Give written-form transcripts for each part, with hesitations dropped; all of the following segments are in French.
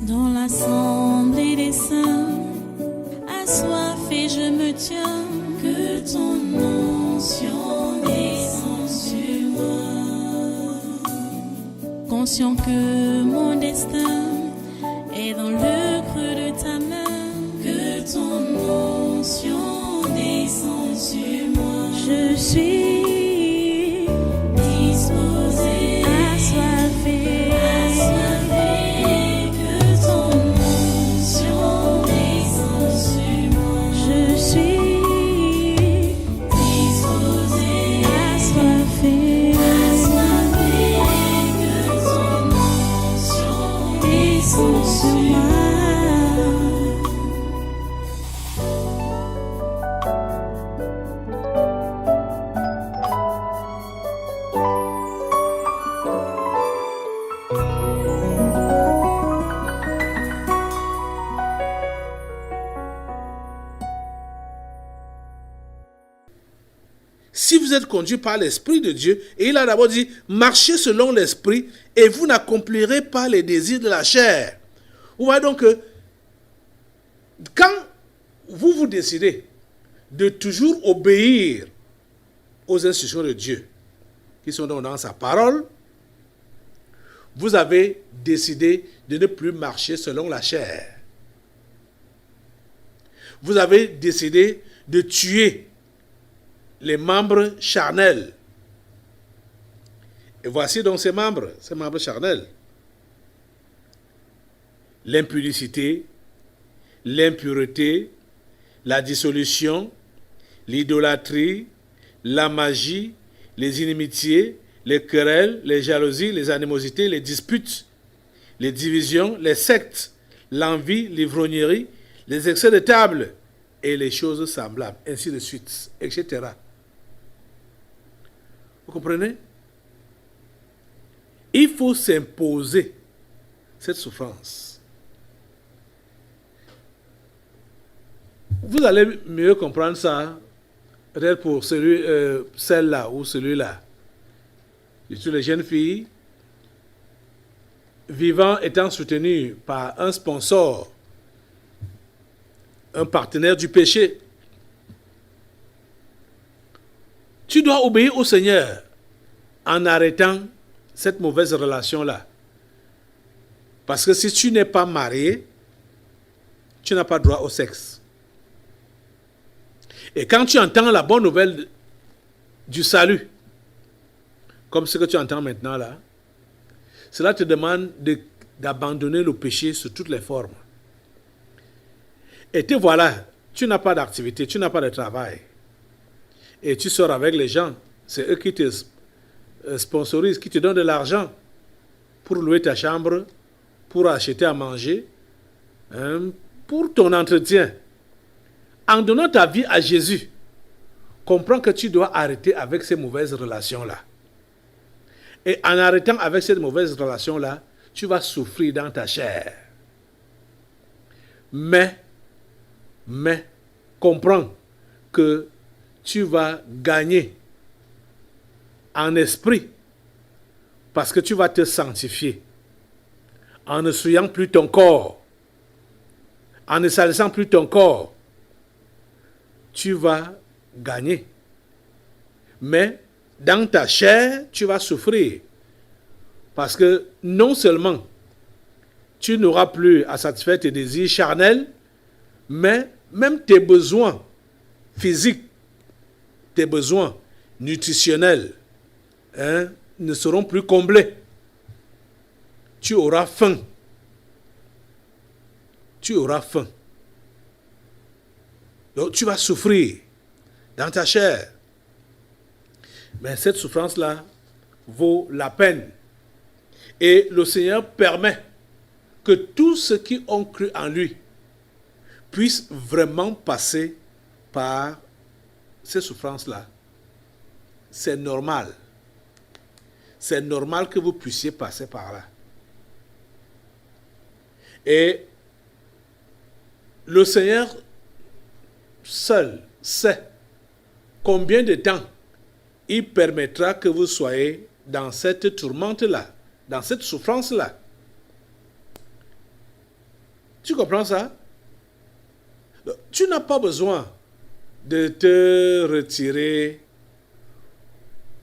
Dans l'assemblée des saints, assoiffé je me tiens, que ton onction descende sur moi. Conscient que mon destin est dans le creux de ta main, que ton onction descende sur moi. Je suis disposé, assoiffé, que ton onction descende sur moi. Je suis disposé, assoiffé, que ton onction descende sur moi. Si vous êtes conduit par l'Esprit de Dieu, et il a d'abord dit, marchez selon l'Esprit, et vous n'accomplirez pas les désirs de la chair. Vous voyez donc que, quand vous vous décidez de toujours obéir aux instructions de Dieu, qui sont donc dans sa parole, vous avez décidé de ne plus marcher selon la chair. Vous avez décidé de tuer les membres charnels. Et voici donc ces membres charnels. L'impudicité, l'impureté, la dissolution, l'idolâtrie, la magie, les inimitiés, les querelles, les jalousies, les animosités, les disputes, les divisions, les sectes, l'envie, l'ivrognerie, les excès de table et les choses semblables, ainsi de suite, etc. Vous comprenez? Il faut s'imposer cette souffrance. Vous allez mieux comprendre ça peut-être pour celle-là ou celui-là. Surtout les jeunes filles vivant étant soutenues par un sponsor, un partenaire du péché. Tu dois obéir au Seigneur en arrêtant cette mauvaise relation-là. Parce que si tu n'es pas marié, tu n'as pas droit au sexe. Et quand tu entends la bonne nouvelle du salut, comme ce que tu entends maintenant là, cela te demande d'abandonner le péché sous toutes les formes. Et te voilà, tu n'as pas d'activité, tu n'as pas de travail. Et tu sors avec les gens, c'est eux qui te sponsorisent, qui te donnent de l'argent pour louer ta chambre, pour acheter à manger, pour ton entretien. En donnant ta vie à Jésus, comprends que tu dois arrêter avec ces mauvaises relations-là. Et en arrêtant avec cette mauvaise relation-là, tu vas souffrir dans ta chair. Mais, comprends que tu vas gagner en esprit parce que tu vas te sanctifier en ne souillant plus ton corps, en ne salissant plus ton corps. Tu vas gagner. Mais dans ta chair, tu vas souffrir parce que non seulement tu n'auras plus à satisfaire tes désirs charnels, mais même tes besoins physiques, tes besoins nutritionnels ne seront plus comblés. Tu auras faim. Tu auras faim. Donc tu vas souffrir dans ta chair. Mais cette souffrance-là vaut la peine. Et le Seigneur permet que tous ceux qui ont cru en lui puissent vraiment passer par ces souffrances-là. C'est normal. C'est normal que vous puissiez passer par là. Et le Seigneur seul sait combien de temps il permettra que vous soyez dans cette tourmente-là, dans cette souffrance-là. Tu comprends ça? Tu n'as pas besoin de te retirer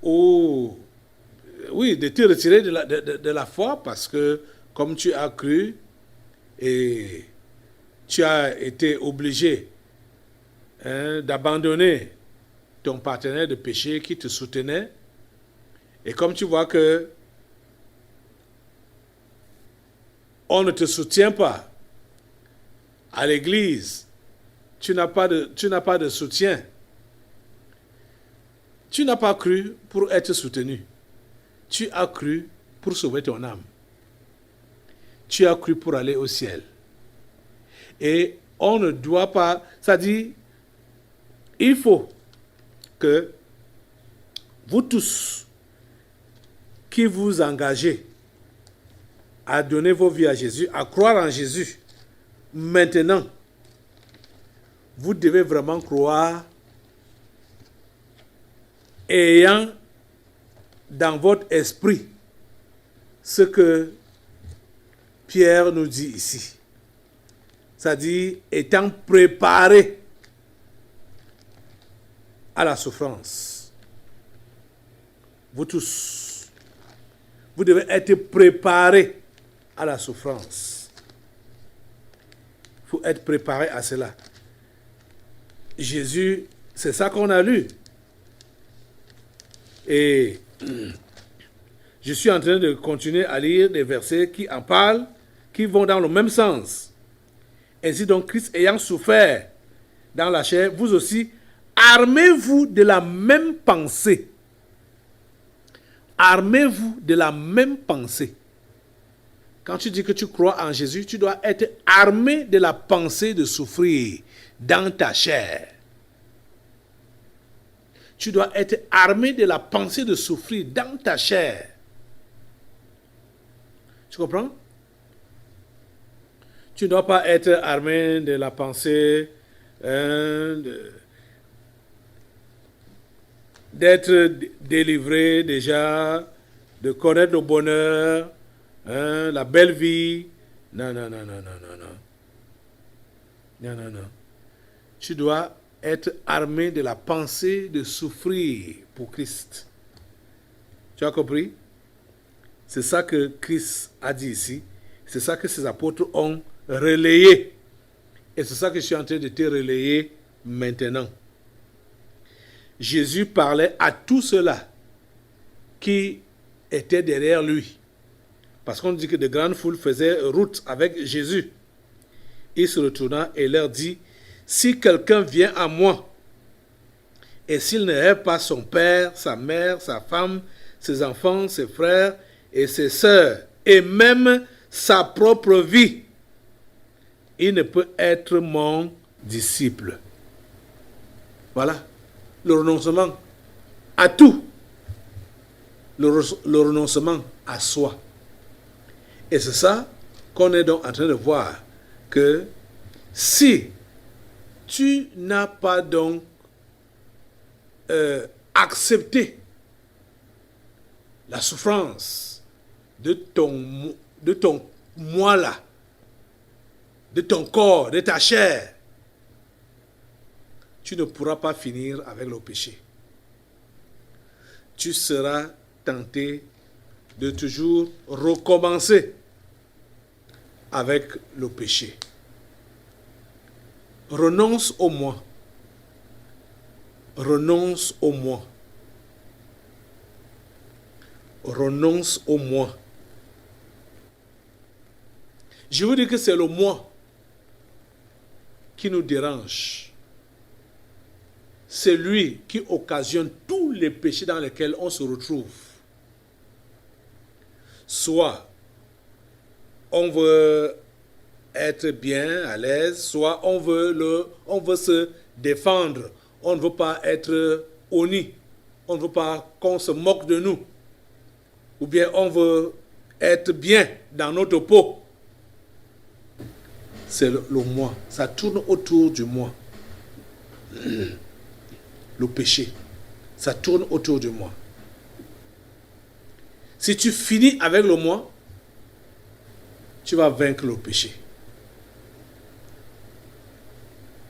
de te retirer de la foi parce que comme tu as cru et tu as été obligé d'abandonner ton partenaire de péché qui te soutenait et comme tu vois que on ne te soutient pas à l'église, tu n'as pas de soutien. Tu n'as pas cru pour être soutenu. Tu as cru pour sauver ton âme. Tu as cru pour aller au ciel. Et on ne doit pas... Ça dit, il faut que vous tous qui vous engagez à donner vos vies à Jésus, à croire en Jésus, maintenant, vous devez vraiment croire ayant dans votre esprit ce que Pierre nous dit ici. C'est-à-dire étant préparé à la souffrance. Vous tous, vous devez être préparés à la souffrance. Il faut être préparé à cela. Jésus, c'est ça qu'on a lu. Et je suis en train de continuer à lire des versets qui en parlent, qui vont dans le même sens. Ainsi donc, Christ ayant souffert dans la chair, vous aussi, armez-vous de la même pensée. Armez-vous de la même pensée. Quand tu dis que tu crois en Jésus, tu dois être armé de la pensée de souffrir dans ta chair. Tu dois être armé de la pensée de souffrir dans ta chair. Tu comprends? Tu ne dois pas être armé de la pensée d'être délivré déjà, de connaître le bonheur, la belle vie. Non. Tu dois être armé de la pensée de souffrir pour Christ. Tu as compris? C'est ça que Christ a dit ici. C'est ça que ses apôtres ont relayé. Et c'est ça que je suis en train de te relayer maintenant. Jésus parlait à tous ceux-là qui étaient derrière lui. Parce qu'on dit que de grandes foules faisaient route avec Jésus. Il se retourna et leur dit, si quelqu'un vient à moi, et s'il ne hait pas son père, sa mère, sa femme, ses enfants, ses frères et ses sœurs, et même sa propre vie, il ne peut être mon disciple. Voilà, le renoncement à tout, le renoncement à soi. Et c'est ça qu'on est donc en train de voir, que si tu n'as pas donc accepté la souffrance de ton moi-là, de ton corps, de ta chair, tu ne pourras pas finir avec le péché. Tu seras tenté de toujours recommencer avec le péché. Renonce au moi. Renonce au moi. Renonce au moi. Je vous dis que c'est le moi qui nous dérange. C'est lui qui occasionne tous les péchés dans lesquels on se retrouve. Soit on veut être bien, à l'aise, soit on veut se défendre. On ne veut pas être honni. On ne veut pas qu'on se moque de nous. Ou bien on veut être bien dans notre peau. C'est le moi. Ça tourne autour du moi. Le péché. Ça tourne autour du moi. Si tu finis avec le moi, tu vas vaincre le péché.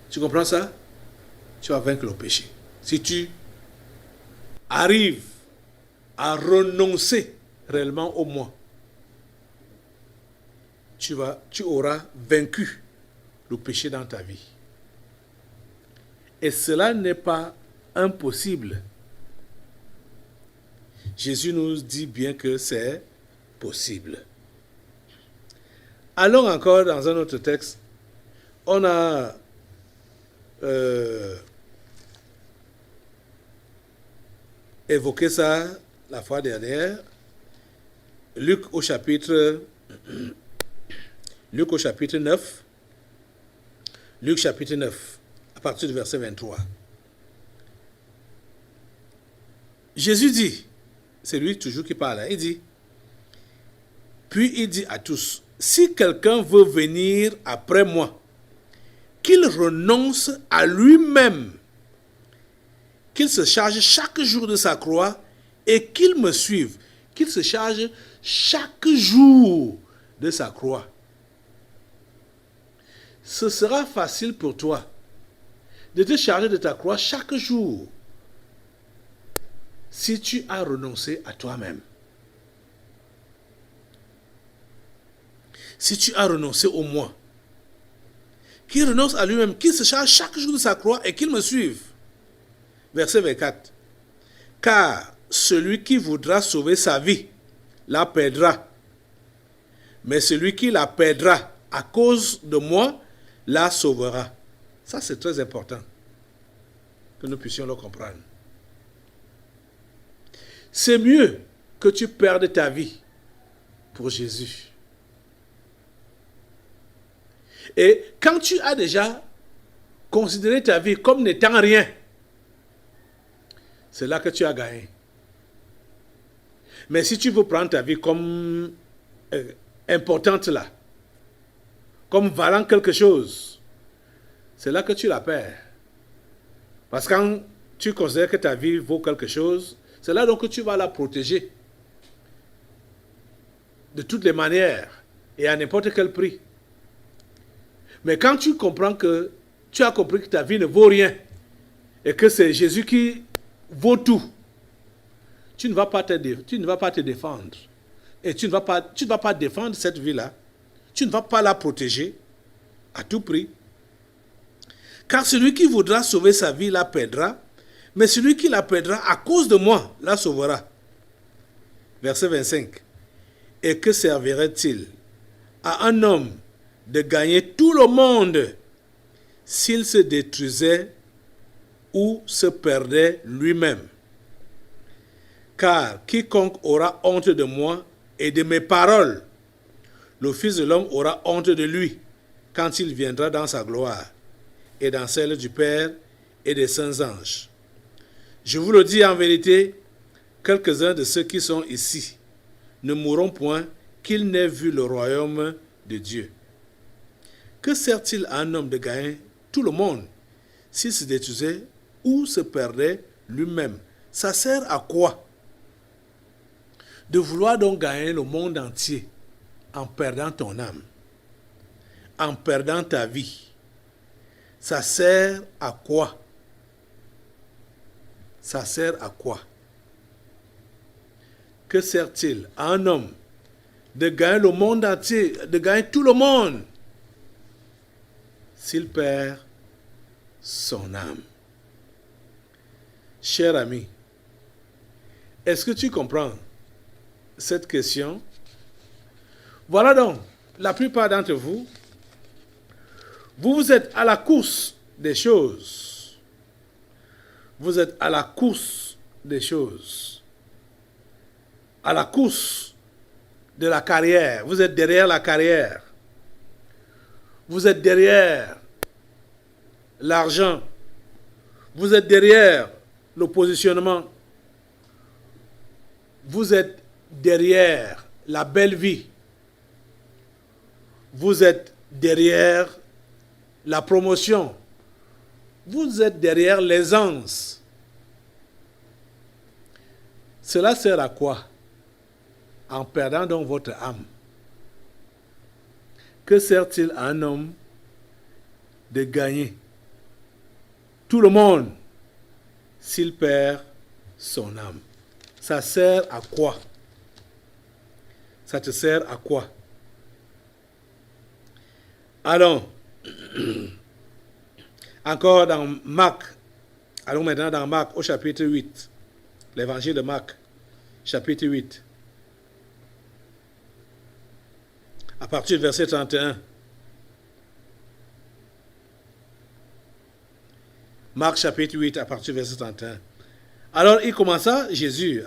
Tu comprends ça? Tu vas vaincre le péché. Si tu arrives à renoncer réellement au moi, tu auras vaincu le péché dans ta vie. Et cela n'est pas impossible. Jésus nous dit bien que c'est possible. Allons encore dans un autre texte. On a évoqué ça la fois dernière. Luc au chapitre 9. Luc chapitre 9, à partir du verset 23. Jésus dit, c'est lui toujours qui parle, il dit, puis il dit à tous, si quelqu'un veut venir après moi, qu'il renonce à lui-même, qu'il se charge chaque jour de sa croix et qu'il me suive, qu'il se charge chaque jour de sa croix. Ce sera facile pour toi de te charger de ta croix chaque jour si tu as renoncé à toi-même. Si tu as renoncé au moi, qu'il renonce à lui-même, qu'il se charge chaque jour de sa croix et qu'il me suive. Verset 24. Car celui qui voudra sauver sa vie la perdra. Mais celui qui la perdra à cause de moi la sauvera. Ça, c'est très important que nous puissions le comprendre. C'est mieux que tu perdes ta vie pour Jésus. Et quand tu as déjà considéré ta vie comme n'étant rien, c'est là que tu as gagné. Mais si tu veux prendre ta vie comme importante là, comme valant quelque chose, c'est là que tu la perds. Parce que quand tu considères que ta vie vaut quelque chose, c'est là donc que tu vas la protéger de toutes les manières et à n'importe quel prix. Mais quand tu comprends que tu as compris que ta vie ne vaut rien et que c'est Jésus qui vaut tout, tu ne vas pas te défendre. Et tu ne vas pas défendre cette vie-là. Tu ne vas pas la protéger à tout prix. Car celui qui voudra sauver sa vie la perdra, mais celui qui la perdra à cause de moi la sauvera. Verset 25. Et que servirait-il à un homme de gagner tout le monde s'il se détruisait ou se perdait lui-même? Car quiconque aura honte de moi et de mes paroles, le Fils de l'homme aura honte de lui quand il viendra dans sa gloire et dans celle du Père et des saints anges. Je vous le dis en vérité, quelques-uns de ceux qui sont ici ne mourront point qu'ils n'aient vu le royaume de Dieu. Que sert-il à un homme de gagner tout le monde s'il se détruisait ou se perdait lui-même? Ça sert à quoi de vouloir donc gagner le monde entier en perdant ton âme, en perdant ta vie? Ça sert à quoi? Ça sert à quoi? Que sert-il à un homme de gagner le monde entier, de gagner tout le monde, s'il perd son âme? Cher ami, est-ce que tu comprends cette question? Voilà donc, la plupart d'entre vous, vous êtes à la course des choses. Vous êtes à la course des choses. À la course de la carrière. Vous êtes derrière la carrière. Vous êtes derrière l'argent. Vous êtes derrière le positionnement. Vous êtes derrière la belle vie. Vous êtes derrière la promotion. Vous êtes derrière l'aisance. Cela sert à quoi? En perdant donc votre âme. Que sert-il à un homme de gagner tout le monde s'il perd son âme. Ça sert à quoi? Ça te sert à quoi? Allons, encore dans Marc, allons maintenant dans Marc au chapitre 8, l'évangile de Marc, chapitre 8, à partir du verset 31. Marc chapitre 8, à partir du verset 31. Alors il commença, Jésus,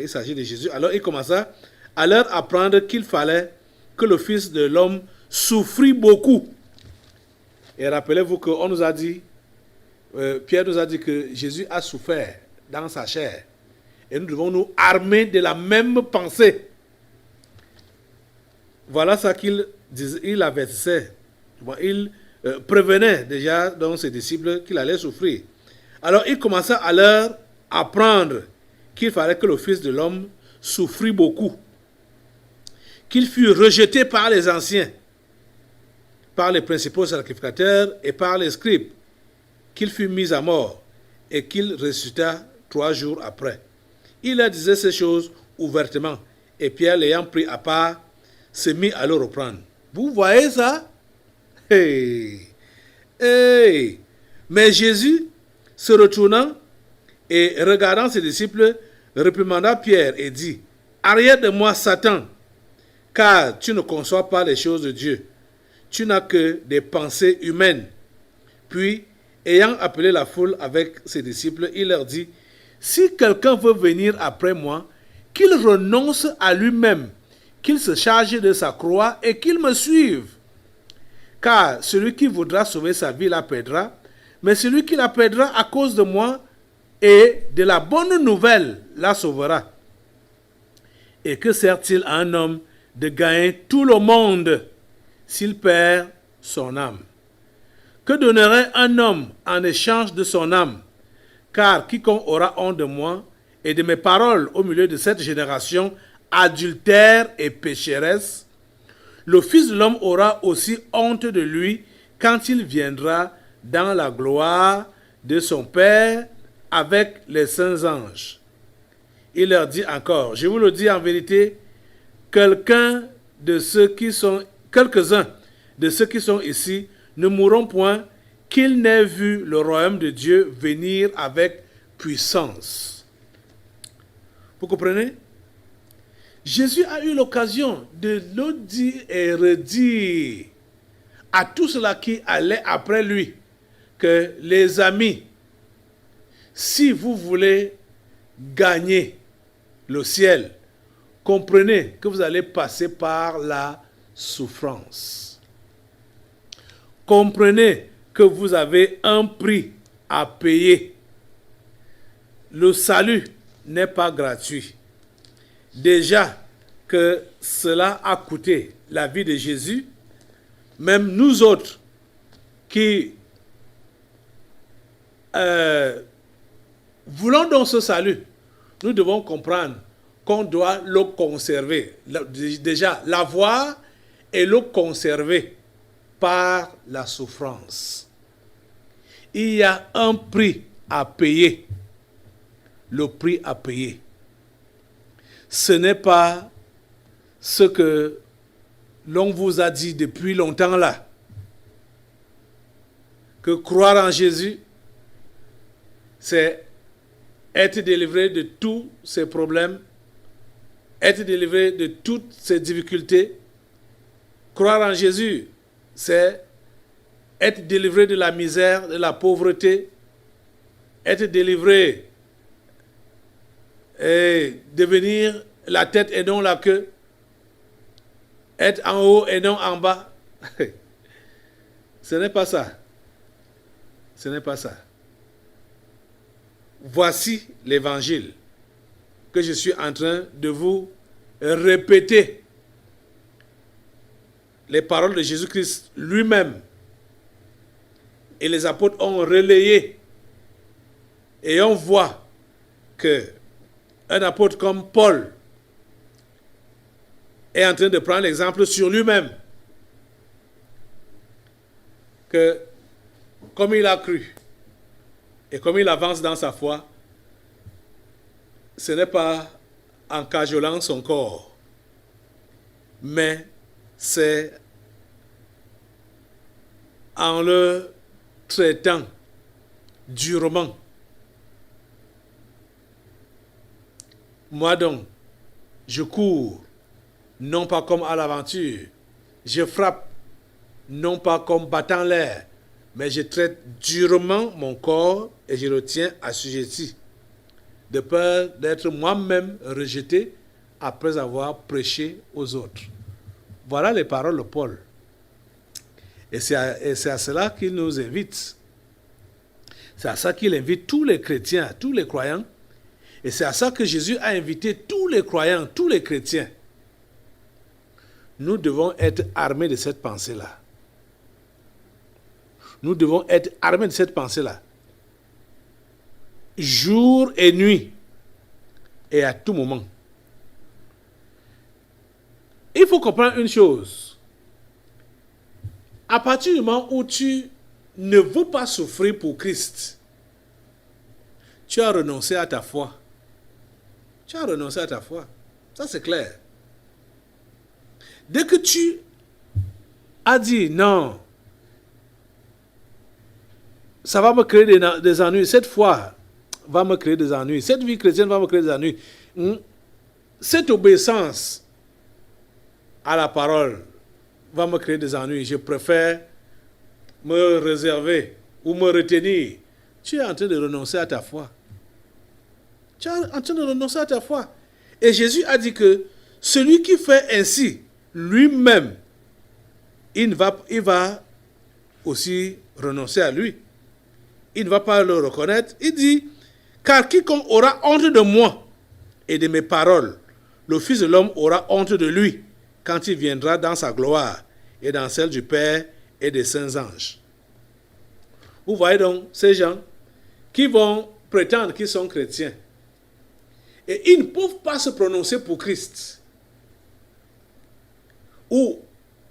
il s'agit de Jésus, alors il commença à leur apprendre qu'il fallait que le Fils de l'homme souffrit beaucoup. Et rappelez-vous qu'on nous a dit, Pierre nous a dit que Jésus a souffert dans sa chair. Et nous devons nous armer de la même pensée. Voilà ce qu'il disait, il avertissait. Il prévenait déjà dans ses disciples qu'il allait souffrir. Alors il commença à leur apprendre qu'il fallait que le Fils de l'homme souffrit beaucoup, qu'il fut rejeté par les anciens, par les principaux sacrificateurs et par les scribes, qu'il fut mis à mort et qu'il ressuscita 3 jours après. Il leur disait ces choses ouvertement, et Pierre, l'ayant pris à part, se mit à le reprendre. Vous voyez ça? Hey! Hey! Mais Jésus, se retournant et regardant ses disciples, réprimanda Pierre et dit, « Arrière de moi, Satan, car tu ne conçois pas les choses de Dieu. Tu n'as que des pensées humaines. » Puis, ayant appelé la foule avec ses disciples, il leur dit, « Si quelqu'un veut venir après moi, qu'il renonce à lui-même, qu'il se charge de sa croix et qu'il me suive. Car celui qui voudra sauver sa vie la perdra, mais celui qui la perdra à cause de moi et de la bonne nouvelle la sauvera. Et que sert-il à un homme de gagner tout le monde s'il perd son âme? Que donnerait un homme en échange de son âme? Car quiconque aura honte de moi et de mes paroles au milieu de cette génération adultère et pécheresse, le Fils de l'homme aura aussi honte de lui quand il viendra dans la gloire de son Père avec les saints anges. Il leur dit encore, je vous le dis en vérité, quelques-uns de ceux qui sont ici ne mourront point qu'ils n'aient vu le royaume de Dieu venir avec puissance. Vous comprenez? Jésus a eu l'occasion de le dire et redire à tous ceux-là qui allaient après lui que les amis, si vous voulez gagner le ciel, comprenez que vous allez passer par la souffrance. Comprenez que vous avez un prix à payer. Le salut n'est pas gratuit. Déjà que cela a coûté la vie de Jésus, même nous autres qui voulons donc ce salut, nous devons comprendre qu'on doit le conserver. Déjà, l'avoir et le conserver par la souffrance. Il y a un prix à payer. Le prix à payer. Ce n'est pas ce que l'on vous a dit depuis longtemps là. Que croire en Jésus, c'est être délivré de tous ses problèmes, être délivré de toutes ses difficultés. Croire en Jésus, c'est être délivré de la misère, de la pauvreté, être délivré et devenir la tête et non la queue, être en haut et non en bas. Ce n'est pas ça. Ce n'est pas ça. Voici l'évangile que je suis en train de vous répéter. Les paroles de Jésus-Christ lui-même. Et les apôtres ont relayé. Et on voit que un apôtre comme Paul est en train de prendre l'exemple sur lui-même. Que comme il a cru, Et comme il avance dans sa foi, ce n'est pas en cajolant son corps, mais c'est en le traitant durement. Moi donc, je cours, non pas comme à l'aventure. Je frappe, non pas comme battant l'air, mais je traite durement mon corps et je le tiens assujetti, de peur d'être moi-même rejeté après avoir prêché aux autres. Voilà les paroles de Paul. Et c'est à cela qu'il nous invite. C'est à ça qu'il invite tous les chrétiens, tous les croyants. Et c'est à ça que Jésus a invité tous les croyants, tous les chrétiens. Nous devons être armés de cette pensée-là. Nous devons être armés de cette pensée-là. Jour et nuit. Et à tout moment. Il faut comprendre une chose. À partir du moment où tu ne veux pas souffrir pour Christ, tu as renoncé à ta foi. Tu as renoncé à ta foi. Ça, c'est clair. Dès que tu as dit non, ça va me créer des ennuis, cette foi va me créer des ennuis, cette vie chrétienne va me créer des ennuis, cette obéissance à la parole va me créer des ennuis, je préfère me réserver ou me retenir. Tu es en train de renoncer à ta foi. Tu es en train de renoncer à ta foi. Et Jésus a dit que celui qui fait ainsi, lui-même, il va aussi renoncer à lui. Il ne va pas le reconnaître. Il dit, car quiconque aura honte de moi et de mes paroles, le Fils de l'homme aura honte de lui quand il viendra dans sa gloire et dans celle du Père et des saints anges. Vous voyez donc ces gens qui vont prétendre qu'ils sont chrétiens et ils ne peuvent pas se prononcer pour Christ. Ou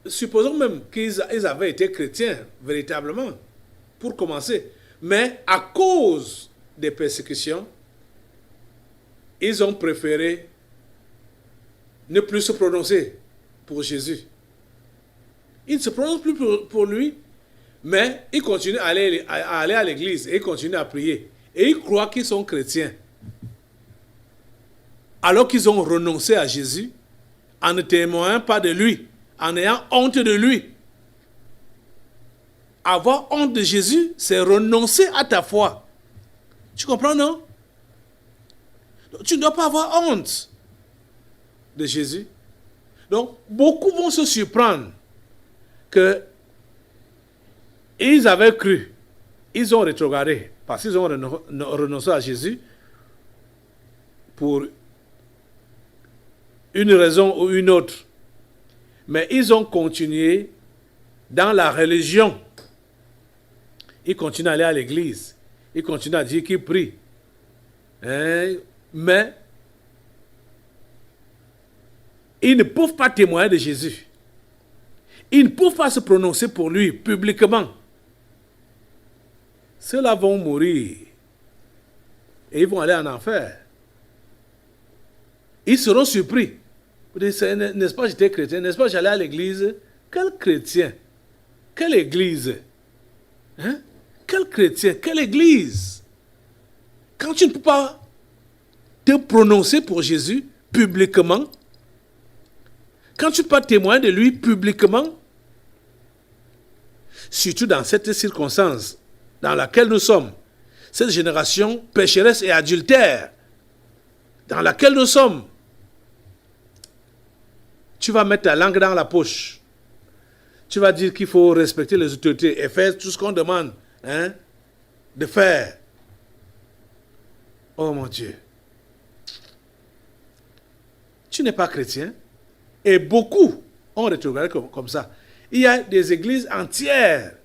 supposons même qu'ils avaient été chrétiens véritablement, pour commencer. Mais à cause des persécutions, ils ont préféré ne plus se prononcer pour Jésus. Ils ne se prononcent plus pour lui, mais ils continuent à aller à l'église et ils continuent à prier. Et ils croient qu'ils sont chrétiens. Alors qu'ils ont renoncé à Jésus en ne témoignant pas de lui, en ayant honte de lui. Avoir honte de Jésus, c'est renoncer à ta foi. Tu comprends, non? Tu ne dois pas avoir honte de Jésus. Donc, beaucoup vont se surprendre que ils avaient cru, ils ont rétrogradé, parce qu'ils ont renoncé à Jésus pour une raison ou une autre. Mais ils ont continué dans la religion. Ils continuent à aller à l'église. Ils continuent à dire qu'ils prient. Mais ils ne peuvent pas témoigner de Jésus. Ils ne peuvent pas se prononcer pour lui publiquement. Ceux-là vont mourir. Et ils vont aller en enfer. Ils seront surpris. Vous dites, n'est-ce pas, j'étais chrétien, n'est-ce pas, j'allais à l'église? Quel chrétien? Quelle église? Hein? Quel chrétien? Quelle église? Quand tu ne peux pas te prononcer pour Jésus publiquement, quand tu ne peux pas témoigner de lui publiquement, surtout dans cette circonstance dans laquelle nous sommes, cette génération pécheresse et adultère dans laquelle nous sommes, tu vas mettre ta langue dans la poche. Tu vas dire qu'il faut respecter les autorités et faire tout ce qu'on demande de faire. Oh mon Dieu. Tu n'es pas chrétien. Et beaucoup ont rétrogradé comme ça. Il y a des églises entières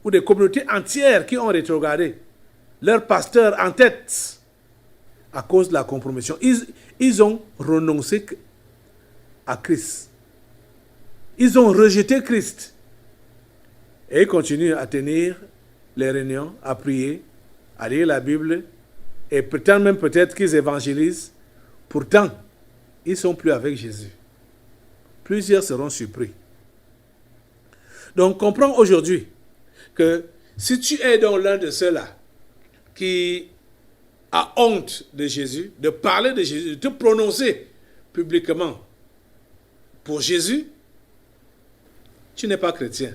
ou des communautés entières qui ont rétrogradé. Leur pasteur en tête à cause de la compromission. Ils ont renoncé à Christ. Ils ont rejeté Christ. Et ils continuent à tenir les réunions, à prier, à lire la Bible et prétendent même peut-être qu'ils évangélisent. Pourtant, ils ne sont plus avec Jésus. Plusieurs seront surpris. Donc, comprends aujourd'hui que si tu es dans l'un de ceux-là qui a honte de Jésus, de parler de Jésus, de te prononcer publiquement pour Jésus, tu n'es pas chrétien.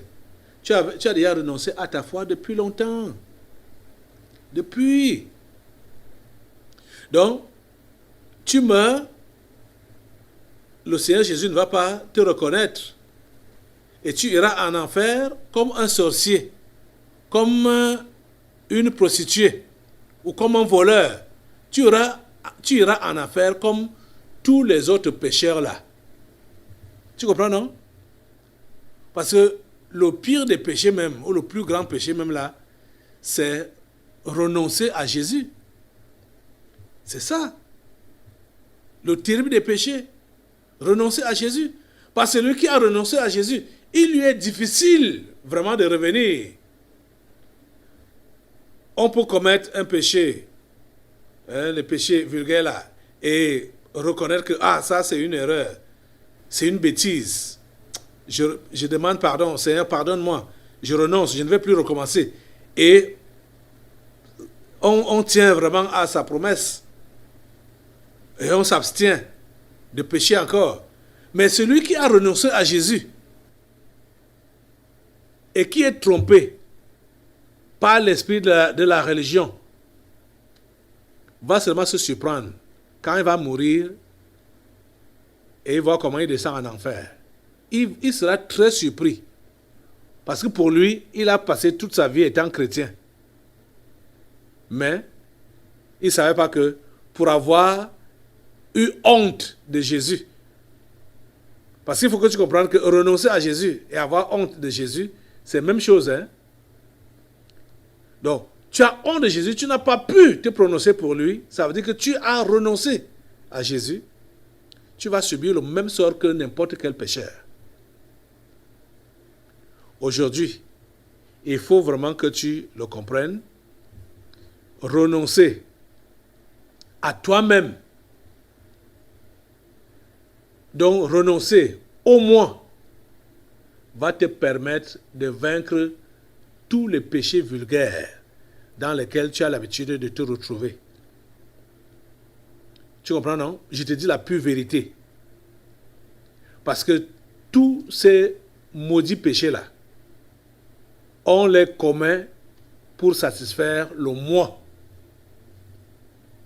Tu as déjà renoncé à ta foi depuis longtemps. Depuis. Donc, tu meurs, le Seigneur Jésus ne va pas te reconnaître. Et tu iras en enfer comme un sorcier, comme une prostituée ou comme un voleur. Tu iras en enfer comme tous les autres pécheurs là. Tu comprends, non? Parce que le pire des péchés même, ou le plus grand péché même là, c'est renoncer à Jésus. C'est ça. Le terrible des péchés. Renoncer à Jésus. Parce que celui qui a renoncé à Jésus, il lui est difficile vraiment de revenir. On peut commettre un péché, le péché vulgaire là, et reconnaître que ça c'est une erreur, c'est une bêtise. Je demande pardon, Seigneur, pardonne-moi, je renonce, je ne vais plus recommencer. Et on tient vraiment à sa promesse. Et on s'abstient de pécher encore. Mais celui qui a renoncé à Jésus et qui est trompé par l'esprit de la religion va seulement se surprendre quand il va mourir et il voit comment il descend en enfer. Il sera très surpris parce que pour lui, il a passé toute sa vie étant chrétien. Mais il ne savait pas que pour avoir eu honte de Jésus, parce qu'il faut que tu comprennes que renoncer à Jésus et avoir honte de Jésus, c'est la même chose. Hein? Donc, tu as honte de Jésus, tu n'as pas pu te prononcer pour lui, ça veut dire que tu as renoncé à Jésus, tu vas subir le même sort que n'importe quel pécheur. Aujourd'hui, il faut vraiment que tu le comprennes. Renoncer à toi-même. Donc, renoncer au moins va te permettre de vaincre tous les péchés vulgaires dans lesquels tu as l'habitude de te retrouver. Tu comprends, non? Je te dis la pure vérité. Parce que tous ces maudits péchés-là, on les commet pour satisfaire le moi.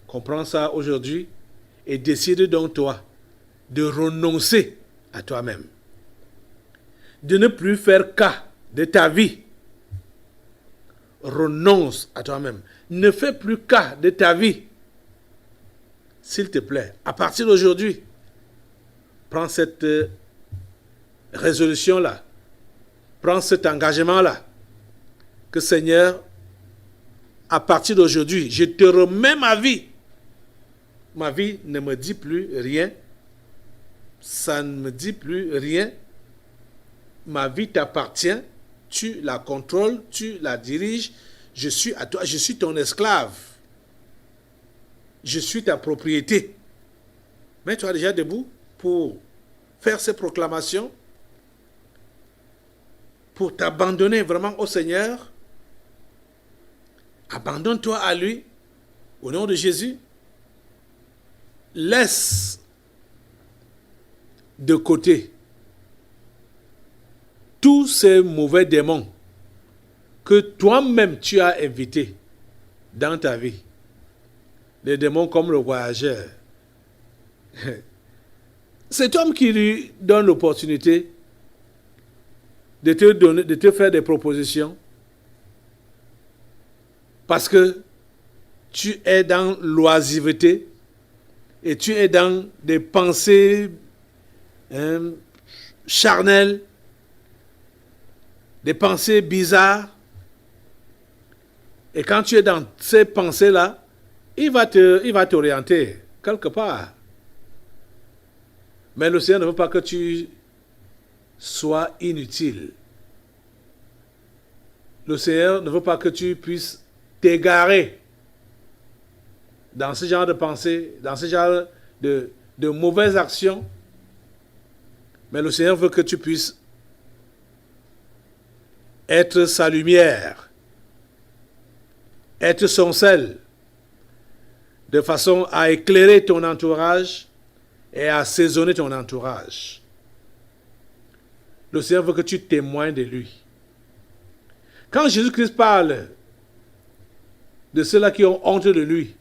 Comprends ça aujourd'hui et décide donc toi de renoncer à toi-même. De ne plus faire cas de ta vie. Renonce à toi-même. Ne fais plus cas de ta vie. S'il te plaît, à partir d'aujourd'hui, prends cette résolution-là. Prends cet engagement-là. Que Seigneur, à partir d'aujourd'hui, je te remets ma vie. Ma vie ne me dit plus rien. Ça ne me dit plus rien. Ma vie t'appartient. Tu la contrôles, tu la diriges. Je suis à toi, je suis ton esclave. Je suis ta propriété. Mets-toi déjà debout pour faire ces proclamations, pour t'abandonner vraiment au Seigneur. Abandonne-toi à lui, au nom de Jésus. Laisse de côté tous ces mauvais démons que toi-même tu as invités dans ta vie. Des démons comme le voyageur. Cet homme qui lui donne l'opportunité de te faire des propositions parce que tu es dans l'oisiveté et tu es dans des pensées charnelles, des pensées bizarres. Et quand tu es dans ces pensées-là, il va t'orienter quelque part. Mais le Seigneur ne veut pas que tu sois inutile. Le Seigneur ne veut pas que tu puisses t'égarer dans ce genre de pensée, dans ce genre de mauvaises actions. Mais le Seigneur veut que tu puisses être sa lumière, être son sel, de façon à éclairer ton entourage et à assaisonner ton entourage. Le Seigneur veut que tu témoignes de lui. Quand Jésus-Christ parle de ceux-là qui ont honte de lui,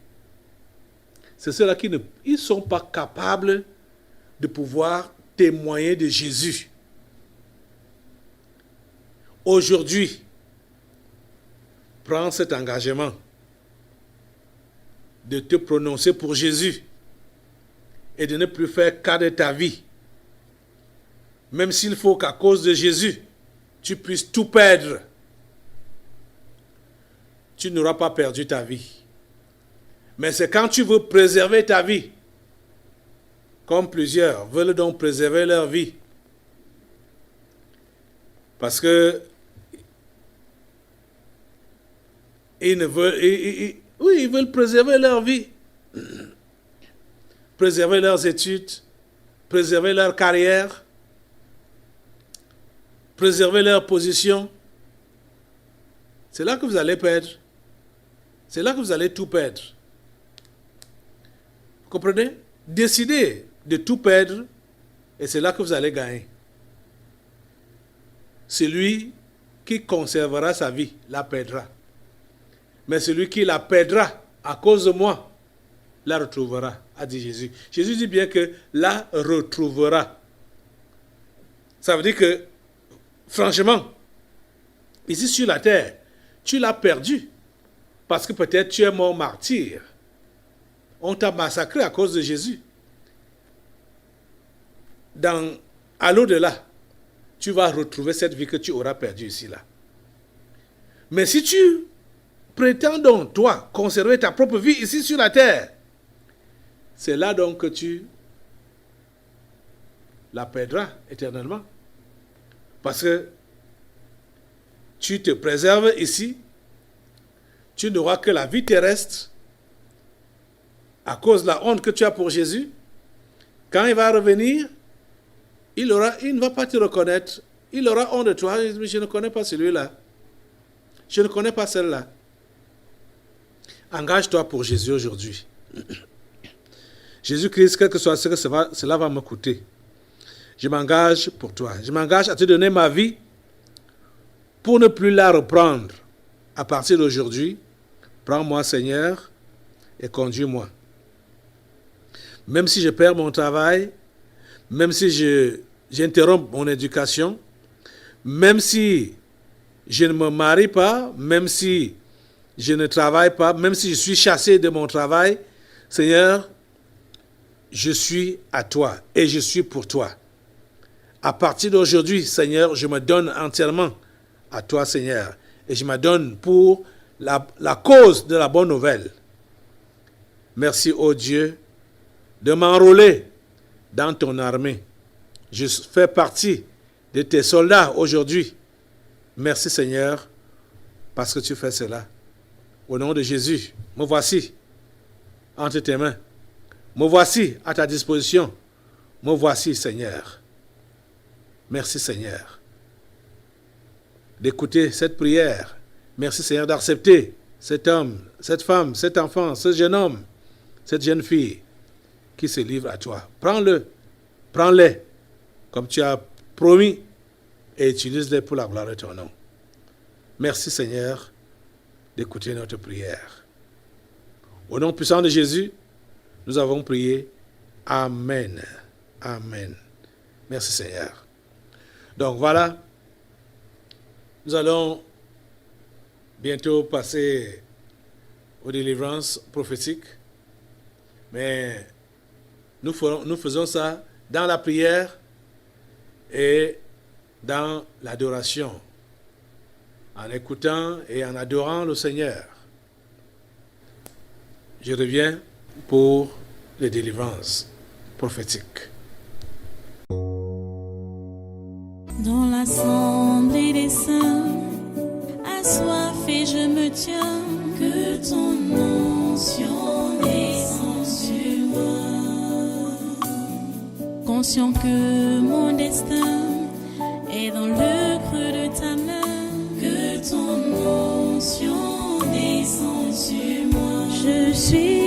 c'est ceux-là qui ne sont pas capables de pouvoir témoigner de Jésus. Aujourd'hui, prends cet engagement de te prononcer pour Jésus et de ne plus faire cas de ta vie. Même s'il faut qu'à cause de Jésus, tu puisses tout perdre. Tu n'auras pas perdu ta vie. Mais c'est quand tu veux préserver ta vie, comme plusieurs veulent donc préserver leur vie, parce que ils veulent préserver leur vie, préserver leurs études, préserver leur carrière, préserver leur position. C'est là que vous allez perdre. C'est là que vous allez tout perdre. Vous comprenez? Décidez de tout perdre et c'est là que vous allez gagner. Celui qui conservera sa vie la perdra. Mais celui qui la perdra à cause de moi la retrouvera, a dit Jésus. Jésus dit bien que la retrouvera. Ça veut dire que, franchement, ici sur la terre, tu l'as perdu parce que peut-être tu es mort martyr. On t'a massacré à cause de Jésus. À l'au-delà, tu vas retrouver cette vie que tu auras perdue ici-là. Mais si tu prétends donc, toi, conserver ta propre vie ici sur la terre, c'est là donc que tu la perdras éternellement. Parce que tu te préserves ici, tu n'auras que la vie terrestre à cause de la honte que tu as pour Jésus. Quand il va revenir, il ne va pas te reconnaître. Il aura honte de toi. Mais je ne connais pas celui-là. Je ne connais pas celle-là. Engage-toi pour Jésus aujourd'hui. Jésus-Christ, quel que soit ce que cela va me coûter, je m'engage pour toi. Je m'engage à te donner ma vie pour ne plus la reprendre. À partir d'aujourd'hui, prends-moi, Seigneur, et conduis-moi. Même si je perds mon travail, même si j'interromps mon éducation, même si je ne me marie pas, même si je ne travaille pas, même si je suis chassé de mon travail, Seigneur, je suis à toi et je suis pour toi. À partir d'aujourd'hui, Seigneur, je me donne entièrement à toi, Seigneur, et je me donne pour la cause de la bonne nouvelle. Merci, ô Dieu, de m'enrôler dans ton armée. Je fais partie de tes soldats aujourd'hui. Merci, Seigneur, parce que tu fais cela. Au nom de Jésus, me voici entre tes mains. Me voici à ta disposition. Me voici, Seigneur. Merci, Seigneur, d'écouter cette prière. Merci, Seigneur, d'accepter cet homme, cette femme, cet enfant, ce jeune homme, cette jeune fille qui se livre à toi. Prends-les comme tu as promis et utilise-les pour la gloire de ton nom. Merci, Seigneur, d'écouter notre prière. Au nom puissant de Jésus, nous avons prié. Amen. Amen. Merci, Seigneur. Donc voilà, nous allons bientôt passer aux délivrances prophétiques, mais nous faisons ça dans la prière et dans l'adoration, en écoutant et en adorant le Seigneur. Je reviens pour les délivrances prophétiques. Dans l'assemblée des saints, assoiffé je me tiens, que ton onction est conscient que mon destin est dans le creux de ta main, que ton onction descend sur moi. Je suis